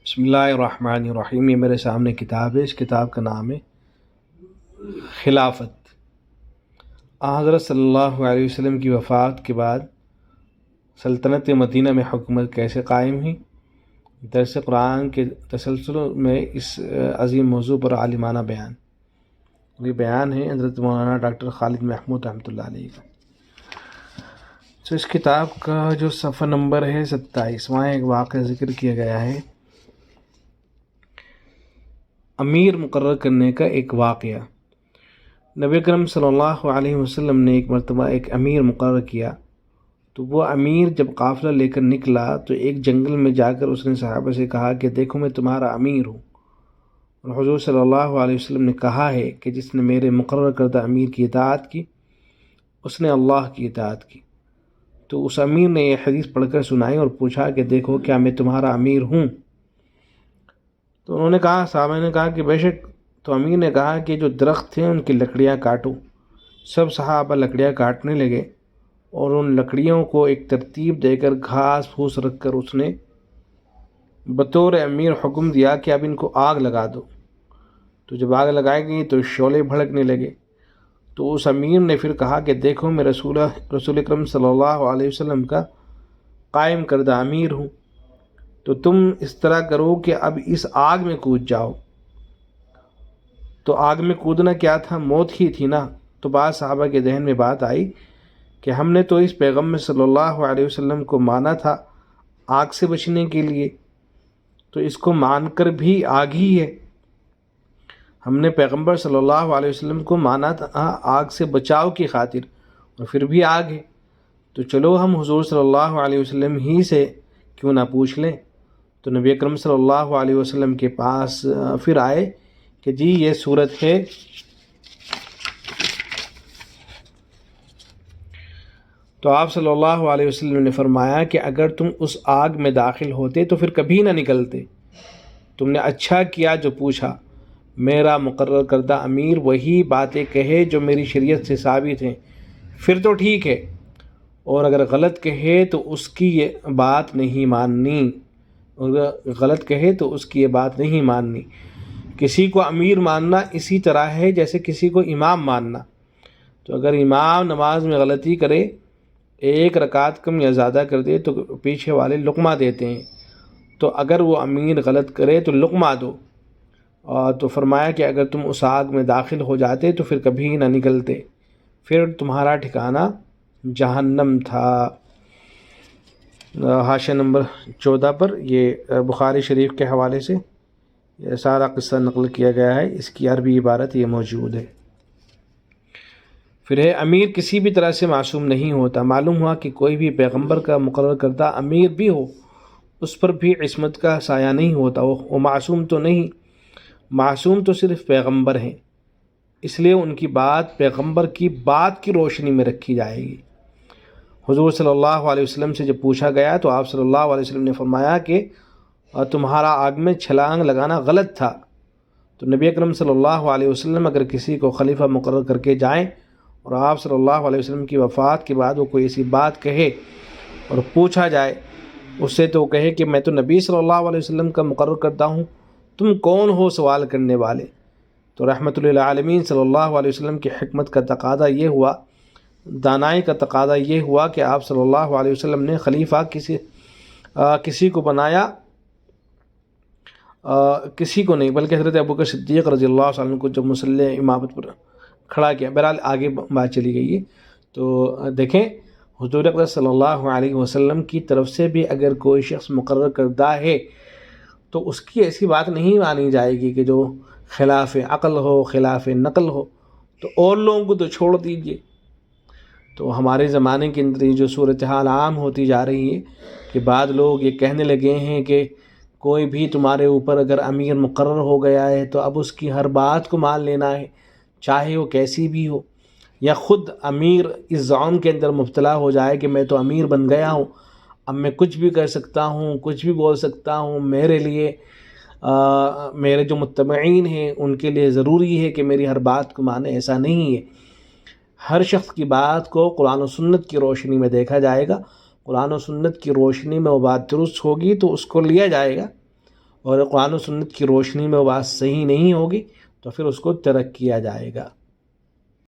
بسم اللہ الرحمن الرحیم۔ یہ میرے سامنے کتاب ہے، اس کتاب کا نام ہے خلافت۔ حضرت صلی اللہ علیہ وسلم کی وفات کے بعد سلطنت مدینہ میں حکومت کیسے قائم ہوئی، درس قرآن کے تسلسل میں اس عظیم موضوع پر عالمانہ بیان۔ یہ بیان ہے حضرت مولانا ڈاکٹر خالد محمود رحمۃ اللہ علیہ کا۔ تو اس کتاب کا جو صفحہ نمبر ہے 27، وہاں ایک واقعہ ذکر کیا گیا ہے، امیر مقرر کرنے کا ایک واقعہ۔ نبی اکرم صلی اللہ علیہ وسلم نے ایک مرتبہ ایک امیر مقرر کیا، تو وہ امیر جب قافلہ لے کر نکلا تو ایک جنگل میں جا کر اس نے صحابہ سے کہا کہ دیکھو میں تمہارا امیر ہوں، اور حضور صلی اللہ علیہ وسلم نے کہا ہے کہ جس نے میرے مقرر کردہ امیر کی اطاعت کی اس نے اللہ کی اطاعت کی۔ تو اس امیر نے یہ حدیث پڑھ کر سنائی اور پوچھا کہ دیکھو کیا میں تمہارا امیر ہوں؟ تو انہوں نے کہا، صحابہ نے کہا کہ بے شک۔ تو امیر نے کہا کہ جو درخت تھے ان کی لکڑیاں کاٹو۔ سب صحابہ لکڑیاں کاٹنے لگے اور ان لکڑیوں کو ایک ترتیب دے کر گھاس پھوس رکھ کر اس نے بطور امیر حکم دیا کہ اب ان کو آگ لگا دو۔ تو جب آگ لگائی گئی تو شعلے بھڑکنے لگے۔ تو اس امیر نے پھر کہا کہ دیکھو میں رسول اکرم صلی اللہ علیہ وسلم کا قائم کردہ امیر ہوں، تو تم اس طرح کرو کہ اب اس آگ میں کود جاؤ۔ تو آگ میں کودنا کیا تھا؟ موت ہی تھی نا۔ تو بعض صحابہ کے ذہن میں بات آئی کہ ہم نے تو اس پیغمبر صلی اللہ علیہ وسلم کو مانا تھا آگ سے بچنے کے لیے، تو اس کو مان کر بھی آگ ہی ہے۔ ہم نے پیغمبر صلی اللہ علیہ وسلم کو مانا تھا آگ سے بچاؤ کی خاطر، اور پھر بھی آگ ہے۔ تو چلو ہم حضور صلی اللہ علیہ وسلم ہی سے کیوں نہ پوچھ لیں۔ تو نبی اکرم صلی اللہ علیہ وسلم کے پاس پھر آئے کہ جی یہ صورت ہے۔ تو آپ صلی اللہ علیہ وسلم نے فرمایا کہ اگر تم اس آگ میں داخل ہوتے تو پھر کبھی نہ نکلتے۔ تم نے اچھا کیا جو پوچھا۔ میرا مقرر کردہ امیر وہی باتیں کہے جو میری شریعت سے ثابت ہیں، پھر تو ٹھیک ہے، اور اگر غلط کہے تو اس کی یہ بات نہیں ماننی۔ کسی کو امیر ماننا اسی طرح ہے جیسے کسی کو امام ماننا۔ تو اگر امام نماز میں غلطی کرے، ایک رکعت کم یا زیادہ کر دے، تو پیچھے والے لقمہ دیتے ہیں، تو اگر وہ امیر غلط کرے تو لقمہ دو۔ تو فرمایا کہ اگر تم اس آگ میں داخل ہو جاتے تو پھر کبھی نہ نکلتے، پھر تمہارا ٹھکانہ جہنم تھا۔ حاشیہ نمبر 14 پر یہ بخاری شریف کے حوالے سے یہ سارا قصہ نقل کیا گیا ہے، اس کی عربی عبارت یہ موجود ہے۔ پھر ہے امیر کسی بھی طرح سے معصوم نہیں ہوتا۔ معلوم ہوا کہ کوئی بھی پیغمبر کا مقرر کردہ امیر بھی ہو، اس پر بھی عصمت کا سایہ نہیں ہوتا، وہ معصوم تو نہیں، معصوم تو صرف پیغمبر ہیں، اس لیے ان کی بات پیغمبر کی بات کی روشنی میں رکھی جائے گی۔ حضور صلی اللہ علیہ وسلم سے جب پوچھا گیا تو آپ صلی اللہ علیہ وسلم نے فرمایا کہ تمہارا آگ میں چھلانگ لگانا غلط تھا۔ تو نبی اکرم صلی اللہ علیہ وسلم اگر کسی کو خلیفہ مقرر کر کے جائیں اور آپ صلی اللہ علیہ وسلم کی وفات کے بعد وہ کوئی ایسی بات کہے اور پوچھا جائے اس سے، تو وہ کہے کہ میں تو نبی صلی اللہ علیہ وسلم کا مقرر کرتا ہوں، تم کون ہو سوال کرنے والے؟ تو رحمت للعالمین صلی اللہ علیہ وسلم کی حکمت کا تقاضا یہ ہوا، دانائی کا تقاضا یہ ہوا کہ آپ صلی اللہ علیہ وسلم نے خلیفہ کسی کو بنایا، کسی کو نہیں، بلکہ حضرت ابوبکر صدیق رضی اللہ عنہ کو جب مصلی امامت پر کھڑا کیا۔ بہرحال آگے بات چلی گئی ہے۔ تو دیکھیں حضور اکرم صلی اللہ علیہ وسلم کی طرف سے بھی اگر کوئی شخص مقرر کردہ ہے تو اس کی ایسی بات نہیں مانی جائے گی کہ جو خلاف عقل ہو، خلاف نقل ہو، تو اور لوگوں کو تو چھوڑ دیجئے۔ تو ہمارے زمانے کے اندر یہ جو صورتحال عام ہوتی جا رہی ہے کہ بعض لوگ یہ کہنے لگے ہیں کہ کوئی بھی تمہارے اوپر اگر امیر مقرر ہو گیا ہے تو اب اس کی ہر بات کو مان لینا ہے، چاہے وہ کیسی بھی ہو، یا خود امیر اس زعم کے اندر مبتلا ہو جائے کہ میں تو امیر بن گیا ہوں، اب میں کچھ بھی کر سکتا ہوں، کچھ بھی بول سکتا ہوں، میرے لیے میرے جو متبعین ہیں ان کے لیے ضروری ہے کہ میری ہر بات کو مانے۔ ایسا نہیں ہے۔ ہر شخص کی بات کو قرآن و سنت کی روشنی میں دیکھا جائے گا، قرآن و سنت کی روشنی میں وہ بات درست ہوگی تو اس کو لیا جائے گا، اور قرآن و سنت کی روشنی میں وہ بات صحیح نہیں ہوگی تو پھر اس کو ترک کیا جائے گا.